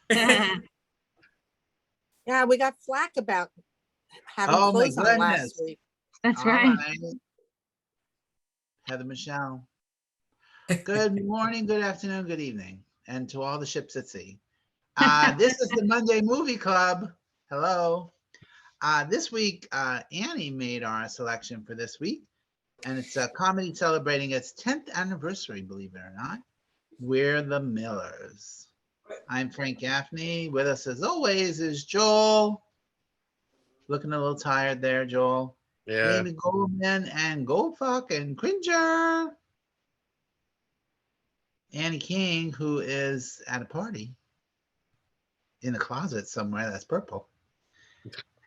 Yeah, we got flack about having Oh my clothes on last goodness. week. That's All right. right. Heather Michelle. Good morning, good afternoon, good evening, and to all the ships at sea. This is the Monday Movie Club. Hello. This week, Annie made our selection for this week, and it's a comedy celebrating its 10th anniversary, believe it or not. We're the Millers. I'm Frank Gaffney. With us, as always, is Joel. Looking a little tired there, Joel. Yeah. Amy Goldman and Goldfuck and Cringer. Annie King, who is at a party in the closet somewhere that's purple.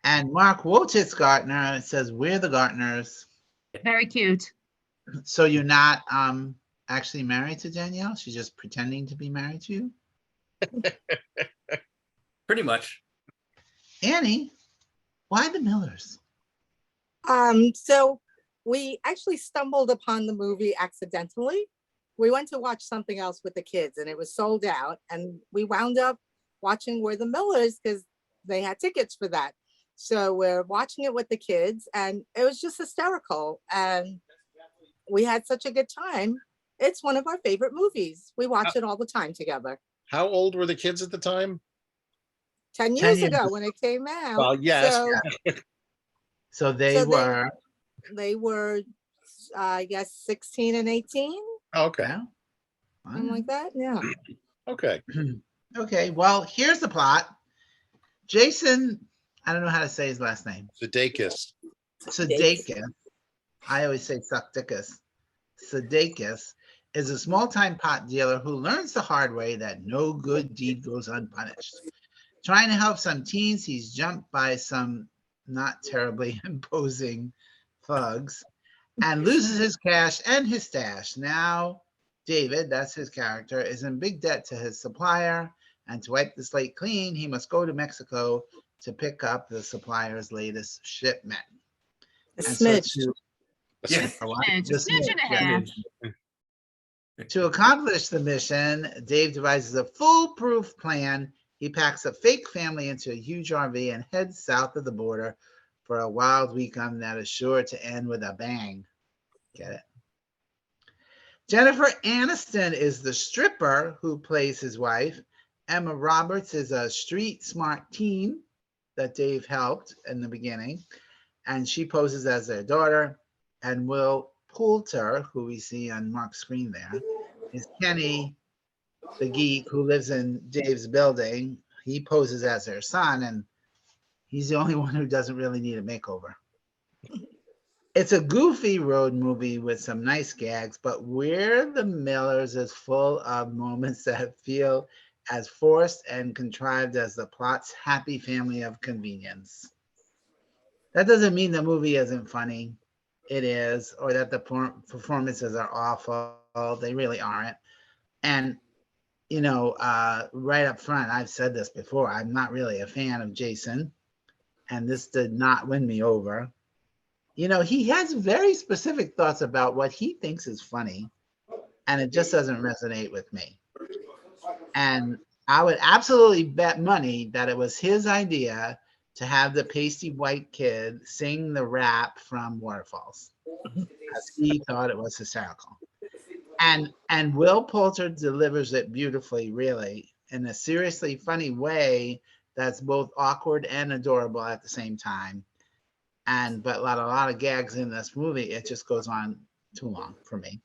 And Mark Wojcicki Gartner says, we're the Gartners. Very cute. So you're not actually married to Danielle? She's just pretending to be married to you? Pretty much. Annie, why the Millers? So we actually stumbled upon the movie accidentally. We went to watch something else with the kids and it was sold out. And we wound up watching We're the Millers because they had tickets for that. So we're watching it with the kids and it was just hysterical. And we had such a good time. It's one of our favorite movies. We watch it all the time together. How old were the kids at the time? 10 years ago when it came out. Well, yes. So they were. They were, I guess, 16 and 18. Okay. Yeah. Something like that. Yeah. Okay. Okay. Well, here's the plot. Jason, I don't know how to say his last name. Sudeikis. Sudeikis. I always say Sudeikis. Sudeikis is a small-time pot dealer who learns the hard way that no good deed goes unpunished. Trying to help some teens, he's jumped by some not terribly imposing thugs and loses his cash and his stash. Now, David, that's his character, is in big debt to his supplier, and to wipe the slate clean, he must go to Mexico to pick up the supplier's latest shipment. A And smidge. so Smidge and a half. to accomplish the mission, Dave devises a foolproof plan. He packs a fake family into a huge RV and heads south of the border for a wild weekend that is sure to end with a bang. Get it? Jennifer Aniston is the stripper who plays his wife. Emma Roberts is a street smart teen that Dave helped in the beginning, and she poses as their daughter. And Will Poulter, who we see on Mark's screen there, is Kenny, the geek who lives in Dave's building. He poses as their son, and he's the only one who doesn't really need a makeover. It's a goofy road movie with some nice gags, but We're the Millers is full of moments that feel as forced and contrived as the plot's happy family of convenience. That doesn't mean the movie isn't funny. It is, or that the performances are awful. They really aren't. And, you know, right up front, I've said this before, I'm not really a fan of Jason, and this did not win me over. You know, he has very specific thoughts about what he thinks is funny, and it just doesn't resonate with me. And I would absolutely bet money that it was his idea to have the pasty white kid sing the rap from Waterfalls, because he thought it was hysterical. And Will Poulter delivers it beautifully, really, in a seriously funny way that's both awkward and adorable at the same time. But a lot of gags in this movie, it just goes on too long for me.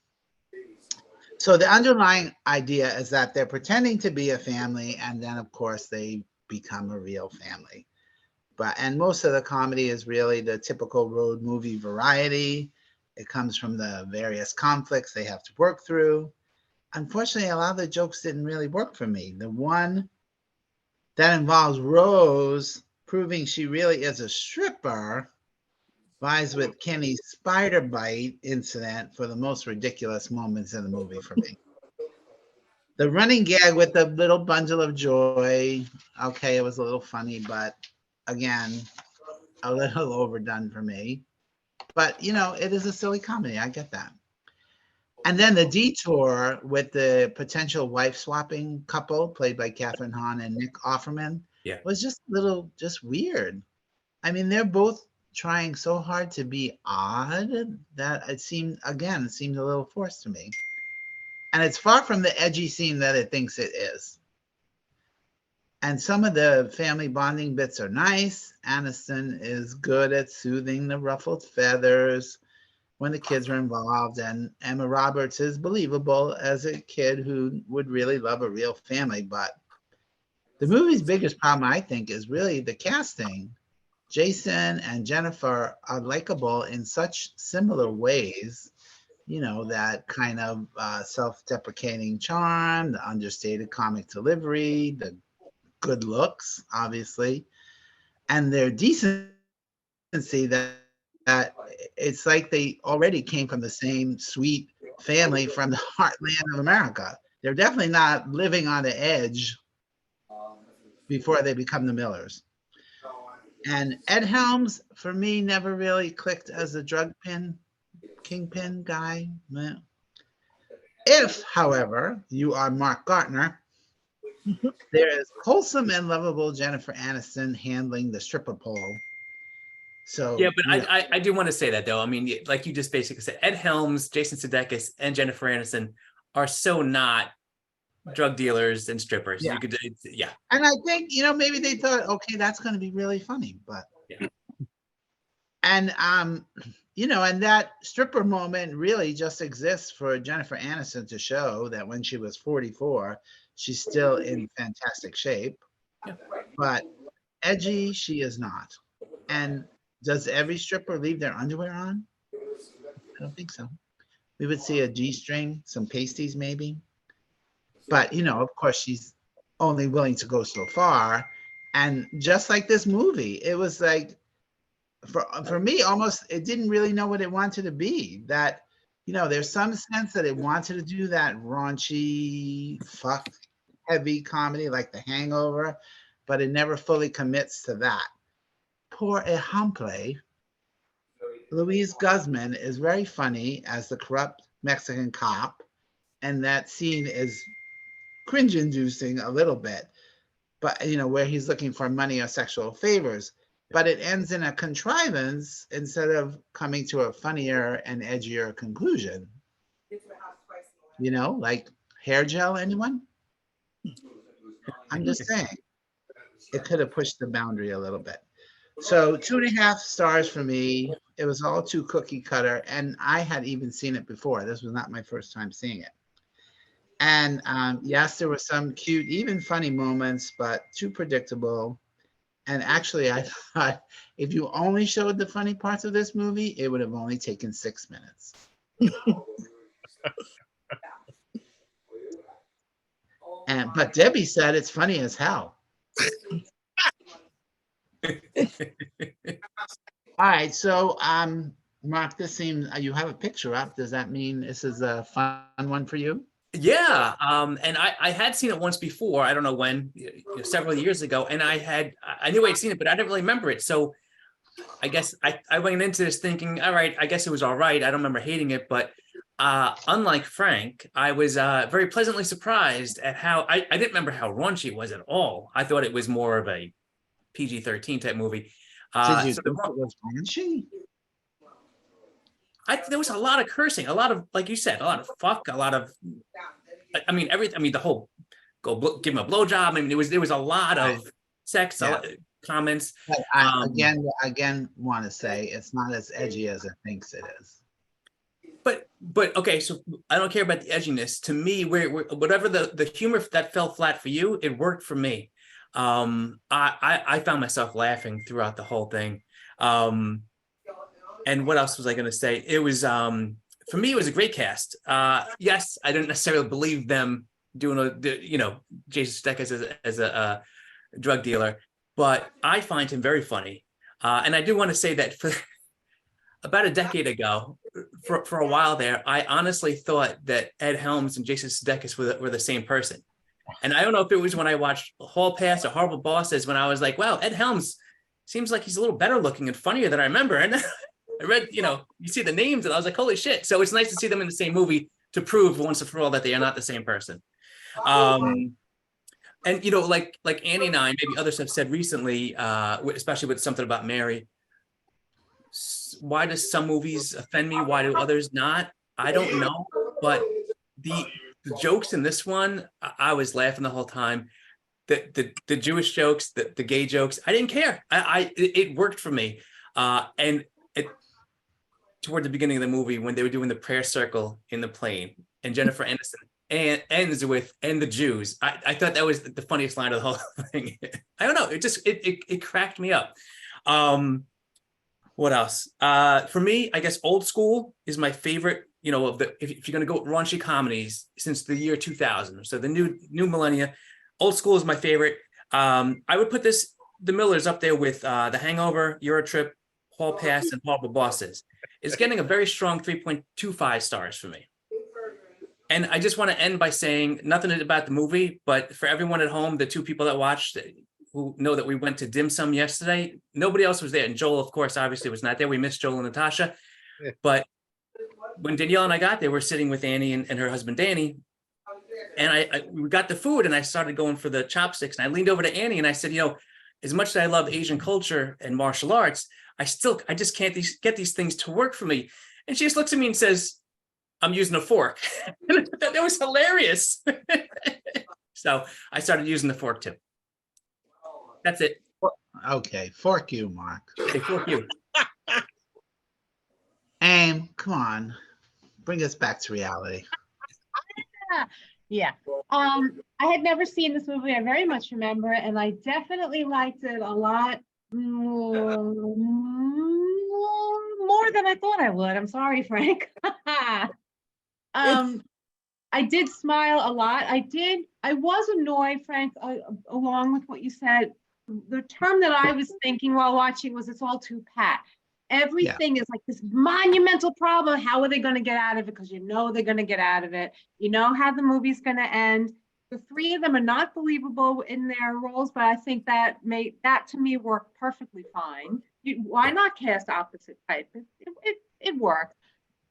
So the underlying idea is that they're pretending to be a family, and then of course they become a real family. And most of the comedy is really the typical road movie variety. It comes from the various conflicts they have to work through. Unfortunately, a lot of the jokes didn't really work for me. The one that involves Rose proving she really is a stripper vies with Kenny's spider bite incident for the most ridiculous moments in the movie for me. The running gag with the little bundle of joy, okay, it was a little funny, but again, a little overdone for me. But, you know, it is a silly comedy. I get that. And then the detour with the potential wife swapping couple played by Catherine Hahn and Nick Offerman was just just weird. I mean, they're both trying so hard to be odd that it seemed a little forced to me. And it's far from the edgy scene that it thinks it is. And some of the family bonding bits are nice. Aniston is good at soothing the ruffled feathers when the kids are involved, and Emma Roberts is believable as a kid who would really love a real family. But the movie's biggest problem, I think, is really the casting. Jason and Jennifer are likable in such similar ways, you know, that kind of self-deprecating charm, the understated comic delivery, the good looks, obviously, and their decency that it's like they already came from the same sweet family from the heartland of America. They're definitely not living on the edge before they become the Millers. And Ed Helms, for me, never really clicked as a kingpin guy. If, however, you are Mark Gartner, there is wholesome and lovable Jennifer Aniston handling the stripper pole. So yeah, but I do want to say that though. I mean, like you just basically said, Ed Helms, Jason Sudeikis, and Jennifer Aniston are so not drug dealers and strippers. Yeah. You could, And I think, you know, maybe they thought, okay, that's going to be really funny, but and you know, and that stripper moment really just exists for Jennifer Aniston to show that when she was 44, she's still in fantastic shape. Yeah. But edgy, she is not. And does every stripper leave their underwear on? I don't think so. We would see a G-string, some pasties maybe. But, you know, of course, she's only willing to go so far. And just like this movie, it was like, for me, almost, it didn't really know what it wanted to be. That, you know, there's some sense that it wanted to do that raunchy, fuck heavy comedy like The Hangover, but it never fully commits to that. Por ejemplo, Luis Guzman is very funny as the corrupt Mexican cop, and that scene is cringe-inducing a little bit, but you know, where he's looking for money or sexual favors, but it ends in a contrivance instead of coming to a funnier and edgier conclusion. You know, like hair gel, anyone? I'm just saying, it could have pushed the boundary a little bit. So 2.5 stars for me. It was all too cookie cutter, and I had even seen it before. This was not my first time seeing it. And yes, there were some cute, even funny moments, but too predictable. And actually, I thought if you only showed the funny parts of this movie, it would have only taken 6 minutes. But Debbie said it's funny as hell. All right, so Mark, this seems you have a picture up. Does that mean this is a fun one for you? Yeah. And I had seen it once before. I don't know when, several years ago, and I knew I'd seen it, but I didn't really remember it. So I guess I went into this thinking, all right, I guess it was all right. I don't remember hating it, but unlike Frank, I was very pleasantly surprised at how I didn't remember how raunchy it was at all. I thought it was more of a PG-13 type movie. Did you think it was raunchy? There was a lot of cursing, a lot of, like you said, a lot of fuck, a lot of, the whole give him a blowjob. I mean, there was a lot of sex comments. But I again want to say it's not as edgy as it thinks it is. But okay, so I don't care about the edginess. To me, whatever the humor that fell flat for you, it worked for me. I found myself laughing throughout the whole thing. And what else was I going to say? It was, for me, it was a great cast. Yes, I didn't necessarily believe them doing Jason Sudeikis as a drug dealer, but I find him very funny. And I do want to say that for about a decade ago, for a while there, I honestly thought that Ed Helms and Jason Sudeikis were the same person. And I don't know if it was when I watched Hall Pass or Horrible Bosses when I was like, wow, Ed Helms seems like he's a little better looking and funnier than I remember. And I read, you see the names and I was like, holy shit. So it's nice to see them in the same movie to prove once and for all that they are not the same person. And like Annie and I, maybe others have said recently, especially with something about Mary. Why does some movies offend me? Why do others not? I don't know. But the jokes in this one, I was laughing the whole time. The Jewish jokes, the gay jokes, I didn't care. It worked for me. And toward the beginning of the movie, when they were doing the prayer circle in the plane, and Jennifer Aniston ends with "and the Jews," I thought that was the funniest line of the whole thing. I don't know. It cracked me up. What else? For me, I guess Old School is my favorite. If you're going to go raunchy comedies since the year 2000, so the new millennia, Old School is my favorite. I would put The Millers up there with The Hangover, Eurotrip, Hall Pass, and Horrible Bosses. It's getting a very strong 3.25 stars for me. And I just want to end by saying nothing about the movie, but for everyone at home, the two people that watched who know that we went to Dim Sum yesterday, nobody else was there. And Joel, of course, obviously was not there. We missed Joel and Natasha. Yeah. But when Danielle and I got there, we're sitting with Annie and her husband, Danny. And we got the food and I started going for the chopsticks. And I leaned over to Annie and I said, as much as I love Asian culture and martial arts, I just can't get these things to work for me. And she just looks at me and says, "I'm using a fork." That was hilarious. So I started using the fork too. That's it. Okay, fork you, Mark. Okay, fork you. And come on, bring us back to reality. Yeah. I had never seen this movie. I very much remember it, and I definitely liked it a lot more than I thought I would. I'm sorry, Frank. I did smile a lot. I was annoyed, Frank, along with what you said. The term that I was thinking while watching was it's all too pat. Everything is like this monumental problem. How are they going to get out of it? Because they're going to get out of it. You know how the movie's going to end. The three of them are not believable in their roles, but I think that to me work perfectly fine. Why not cast opposite type? It worked.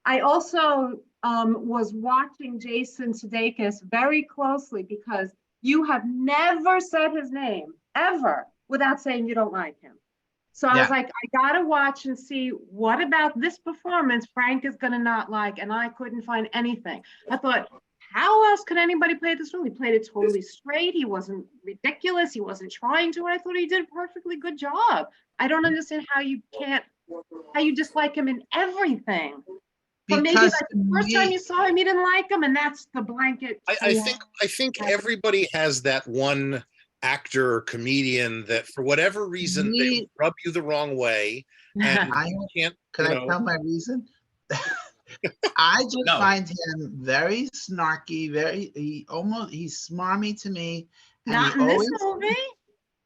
I also was watching Jason Sudeikis very closely because you have never said his name ever without saying you don't like him. So I was like, I gotta watch and see what about this performance Frank is gonna not like, and I couldn't find anything. I thought, how else could anybody play this role? He played it totally straight. He wasn't ridiculous. He wasn't trying to. I thought he did a perfectly good job. I don't understand how you dislike him in everything. But maybe like the first time you saw him, you didn't like him, and that's the blanket. I think everybody has that one actor or comedian that for whatever reason they rub you the wrong way. And I tell my reason? I just find him very snarky, he's smarmy to me. And not in this movie?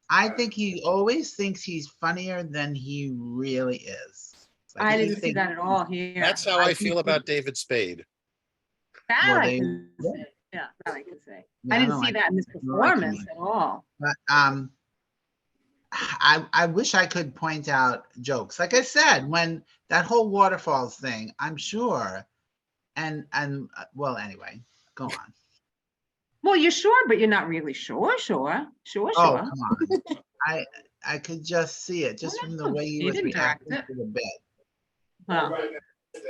I think he always thinks he's funnier than he really is. Like, I didn't see that at all here. That's how I feel about David Spade. That I can say. Yeah, that I can say. I didn't see that in this performance at all. But I wish I could point out jokes. Like I said, when that whole waterfalls thing, I'm sure. And well, anyway, go on. Well, you're sure, but you're not really sure. Sure. Oh, come on. I could just see it just from the way he was reacting to the bit. Well,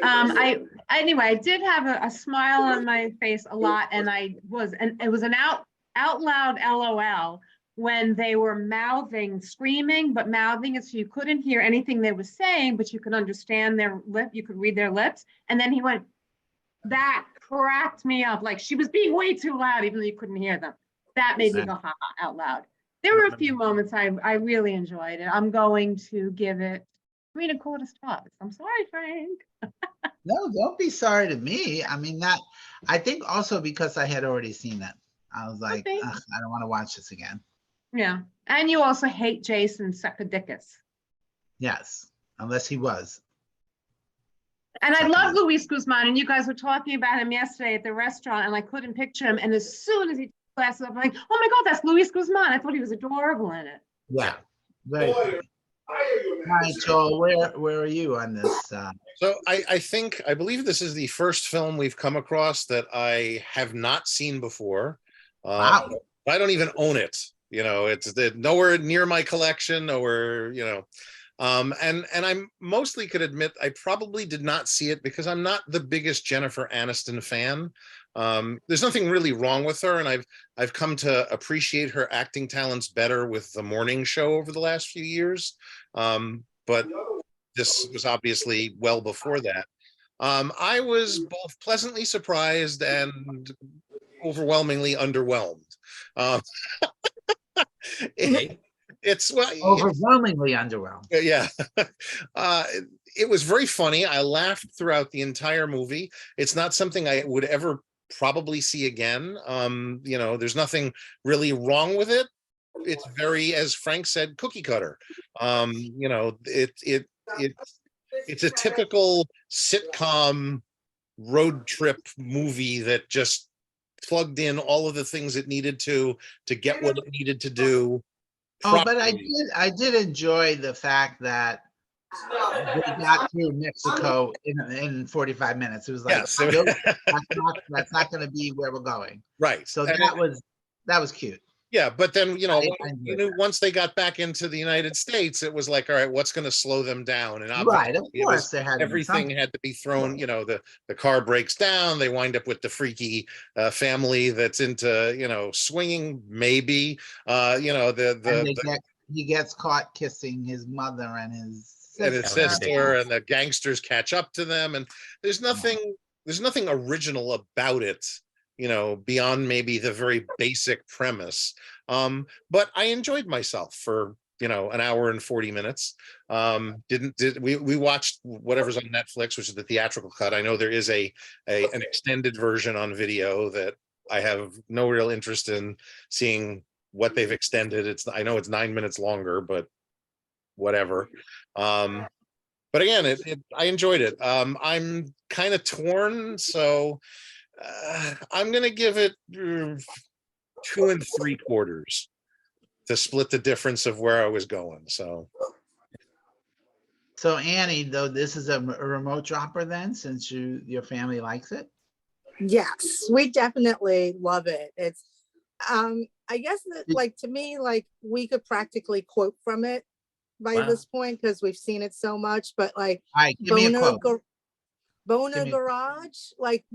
I did have a smile on my face a lot, and it was an out loud LOL when they were screaming, but mouthing it so you couldn't hear anything they were saying, but you could understand you could read their lips. And then he went, that cracked me up. Like she was being way too loud, even though you couldn't hear them. That made me go ha ha out loud. There were a few moments I really enjoyed it. I'm going to give it 3.25 stars. I'm sorry, Frank. No, don't be sorry to me. I mean, I think also because I had already seen it. I was like, I don't want to watch this again. Yeah. And you also hate Jason Sudeikis. Yes, unless he was. And I love Luis Guzman, and you guys were talking about him yesterday at the restaurant, and I couldn't picture him. And as soon as he took glasses up, I'm like, oh my God, that's Luis Guzman. I thought he was adorable in it. Yeah. Very funny. All right, Joel, where are you on this? So I believe this is the first film we've come across that I have not seen before. Wow. I don't even own it. You know, it's nowhere near my collection, nowhere, you know. And I mostly could admit I probably did not see it because I'm not the biggest Jennifer Aniston fan. There's nothing really wrong with her, and I've come to appreciate her acting talents better with The Morning Show over the last few years. But this was obviously well before that. I was both pleasantly surprised and overwhelmingly underwhelmed. It's well, Overwhelmingly underwhelmed. yeah. It was very funny. I laughed throughout the entire movie. It's not something I would ever probably see again. You know, there's nothing really wrong with it. It's very, as Frank said, cookie cutter. You know, it's a typical sitcom road trip movie that just plugged in all of the things it needed to get what it needed to do. Oh, but properly. I did enjoy the fact that they got through Mexico in 45 minutes. It was like, Yes. nope, that's not going to be where we're going. Right. So And that was cute. yeah, but then, you know, I you enjoyed knew that. once they got back into the United States, it was like, all right, what's going to slow them down? And Right, of obviously it was course, there had to be everything something. had to be thrown, you know, the car breaks down, they wind up with the freaky family that's into, you know, swinging, maybe, you know, And he gets caught kissing his mother and his sister and the gangsters catch up to them, and there's nothing original about it, you know, beyond maybe the very basic premise. But I enjoyed myself for, you know, an hour and 40 minutes. We watched whatever's on Netflix, which is the theatrical cut. I know there is an extended version on video that I have no real interest in seeing what they've extended. I know it's 9 minutes longer, but whatever. But again, I enjoyed it. I'm kind of torn, so I'm gonna give it 2 3/4 to split the difference of where I was going. So Annie, though, this is a remote dropper then, since your family likes it. Yes, we definitely love it. It's I guess that, like, to me, like, we could practically quote from it by Wow. this point because we've seen it so much, but like All right, give me a quote. Bona Give me- Garage, like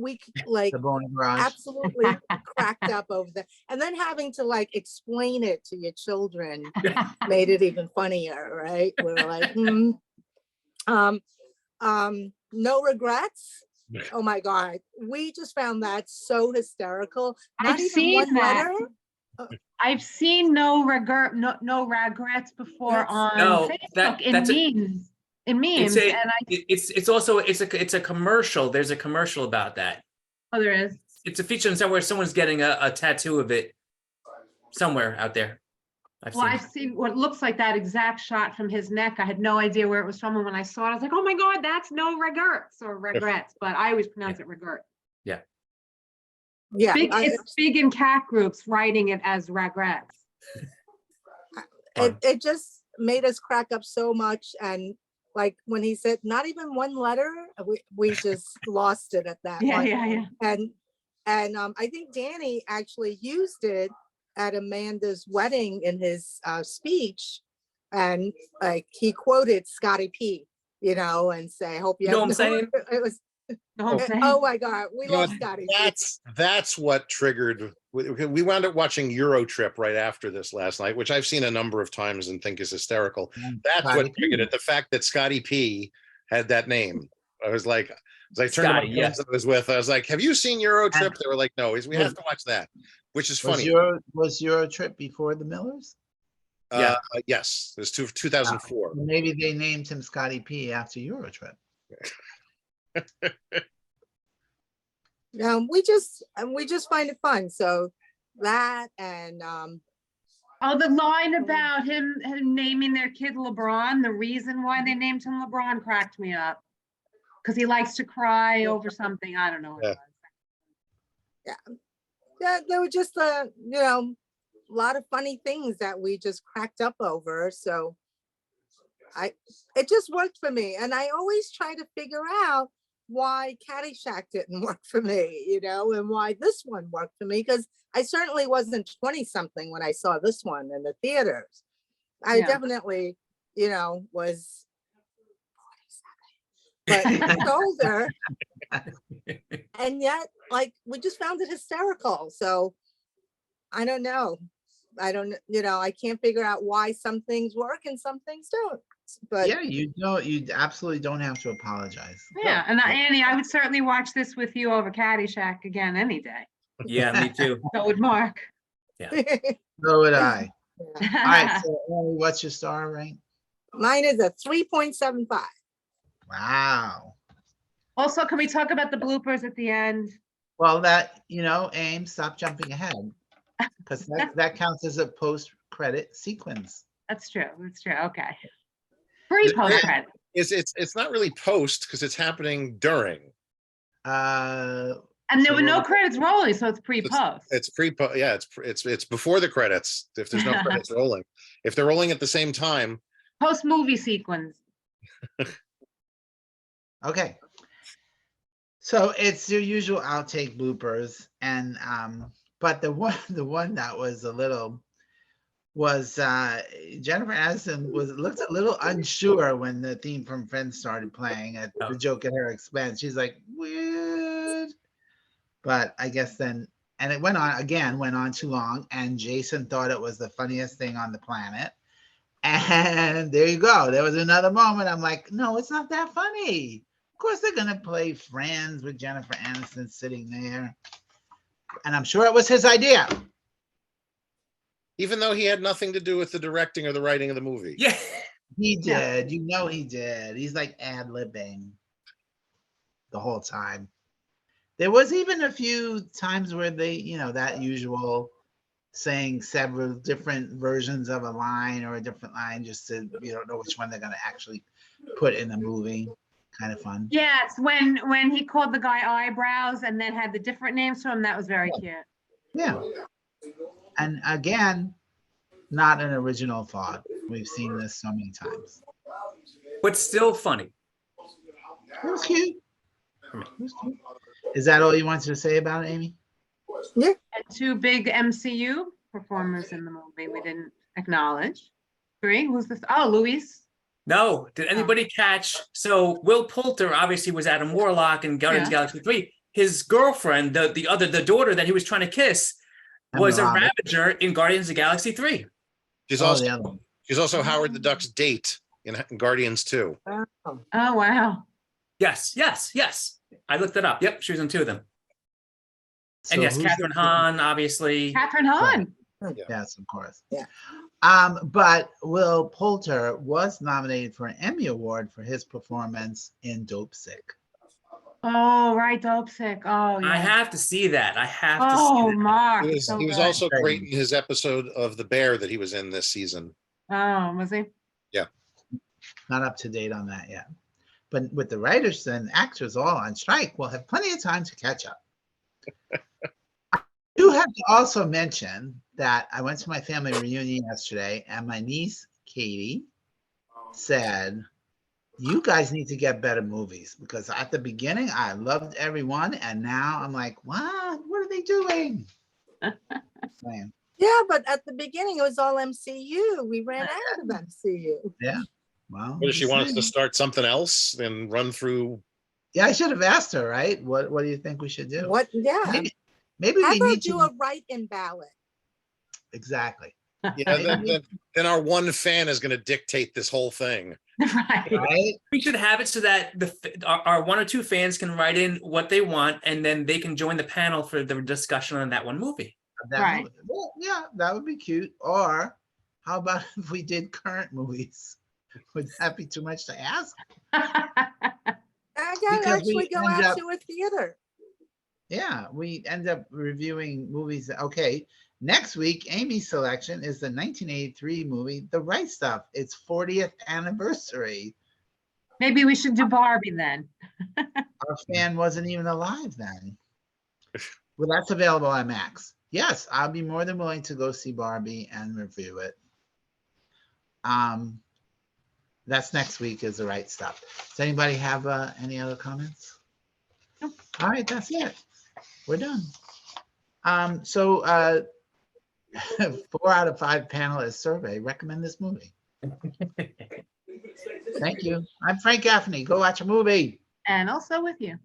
like The Bona Garage. absolutely cracked up over that. And then having to like explain it to your children made it even funnier, right? We're like, No Regrets. Oh my God. We just found that so hysterical. Not I've even seen one that. letter. I've seen no regrets before That's- on No, Facebook in that's memes. In It's memes, and it's also it's a commercial. There's a commercial about that. there is. It's a feature in somewhere someone's getting a tattoo of it somewhere out there. I've seen what looks like that exact shot from his neck. I had no idea where it was from, and when I saw it, I was like, "Oh my God, that's no regrets or regrets," but I always pronounce it regret. Yeah. Yeah. It's big in cat groups writing it as regrets. It just made us crack up so much. And like when he said not even one letter, we just lost it at that point. Yeah. And I think Danny actually used it at Amanda's wedding in his speech, and like he quoted Scotty P, you know, and say, "Hope you." You know what I'm saying? It was. Oh my God, we love Scotty. That's what triggered. We wound up watching Eurotrip right after this last night, which I've seen a number of times and think is hysterical. That's what triggered it. The fact that Scotty P had that name. I was like, as I turned to my friends I was with, I was like, "Have you seen Eurotrip?" They were like, "No." We have to watch that, which is funny. Was Eurotrip before the Millers? Yes, it was 2004. Maybe they named him Scotty P after Eurotrip. We just find it fun. So that and the line about him naming their kid LeBron, the reason why they named him LeBron cracked me up. Because he likes to cry over something. I don't know. Yeah, there were just a lot of funny things that we just cracked up over. So it just worked for me. And I always try to figure out why Caddyshack didn't work for me, you know, and why this one worked for me, because I certainly wasn't 20 something when I saw this one in the theaters. I Yeah. definitely, you know, was 47, but much older. And yet, like, we just found it hysterical. So I don't know. You know, I can't figure out why some things work and some things don't. But Yeah, you absolutely don't have to apologize. Yeah, and Annie, I would certainly watch this with you over Caddyshack again any day. Yeah, me too. So would Mark. So would I. All right, so Annie, what's your star rank? mine is a 3.75. Wow. Also, can we talk about the bloopers at the end? Well, that, you know, Aim, stop jumping ahead. Because that counts as a post-credit sequence. That's true. That's true. Okay. Pre-post credit. It's not really post because it's happening during. Uh, And there so were no what- credits rolling, so it's pre-post. It's yeah, it's before the credits. If there's no credits rolling, if they're rolling at the same time. Post-movie sequence. Okay. So it's your usual outtake bloopers, and but the one that was a little was Jennifer Aniston looked a little unsure when the theme from Friends started playing at the joke at her expense. She's like, weird. But I guess then, and it went on too long, and Jason thought it was the funniest thing on the planet. And there you go. There was another moment. I'm like, no, it's not that funny. Of course they're gonna play Friends with Jennifer Aniston sitting there. And I'm sure it was his idea. Even though he had nothing to do with the directing or the writing of the movie. Yeah. He Yeah. did. You know he did. He's like ad-libbing the whole time. There was even a few times where they, you know, that usual saying several different versions of a line or a different line just to, you don't know which one they're going to actually put in the movie. Kind of fun. Yeah, it's when he called the guy Eyebrows and then had the different names to him. That was very cute. Yeah. And again, not an original thought. We've seen this so many times. But still funny. It was cute. It was cute. Is that all you wanted to say about it, Amy? And two big MCU performers in the movie we didn't acknowledge. Three, who's this? Oh, Luis. No, did anybody catch? So Will Poulter obviously was Adam Warlock in Guardians of the Galaxy 3. His girlfriend, the daughter that he was trying to kiss, was a Emma Roberts. Ravager in Guardians of the Galaxy 3. She's Oh, also the other one. she's also Howard the Duck's date in Guardians 2. Oh, Oh, wow. Yes. I looked it up. Yep, she was in two of them. So And yes, who's Catherine the- Hahn, obviously. Catherine Hahn. Yes, of course. Yeah. But Will Poulter was nominated for an Emmy Award for his performance in Dope Sick. Oh, right, Dope Sick. Oh, yeah. I have to see that. I have to see Oh, that. Mark. He was, so he was good. also great in his episode of The Bear that he was in this season. Oh, was he? Not up to date on that yet. But with the writers and actors all on strike, we'll have plenty of time to catch up. I do have to also mention that I went to my family reunion yesterday, and my niece, Katie, said, you guys need to get better movies, because at the beginning, I loved everyone, and now I'm like, what are they doing? Man. yeah, but at the beginning it was all MCU. We ran out of MCU. Well, What, does she just want us to saying. start something else and run through? Yeah, I should have asked her, right? What do you think we should do? What? Yeah. Maybe How we about need do to a write-in ballot? exactly. Yeah, then our one fan is going to dictate this whole thing. Right. Right? We should have it so that our one or two fans can write in what they want, and then they can join the panel for the discussion on that one movie. That Right. movie. Well, yeah, that would be cute. Or how about if we did current movies? Would that be too much to ask? I gotta Because we actually go end out up- to a theater. Yeah, we end up reviewing movies. Okay, next week, Amy's selection is the 1983 movie, The Right Stuff. Its 40th anniversary. Maybe we should do Barbie then. Our fan wasn't even alive then. Well, that's available on Max. Yes, I'll be more than willing to go see Barbie and review it. That's next week is the right stuff. Does anybody have any other comments? Nope. All right, that's it. We're done. So 4 out of 5 panelists survey recommend this movie. Thank you. I'm Frank Gaffney. Go watch a movie. And also with you.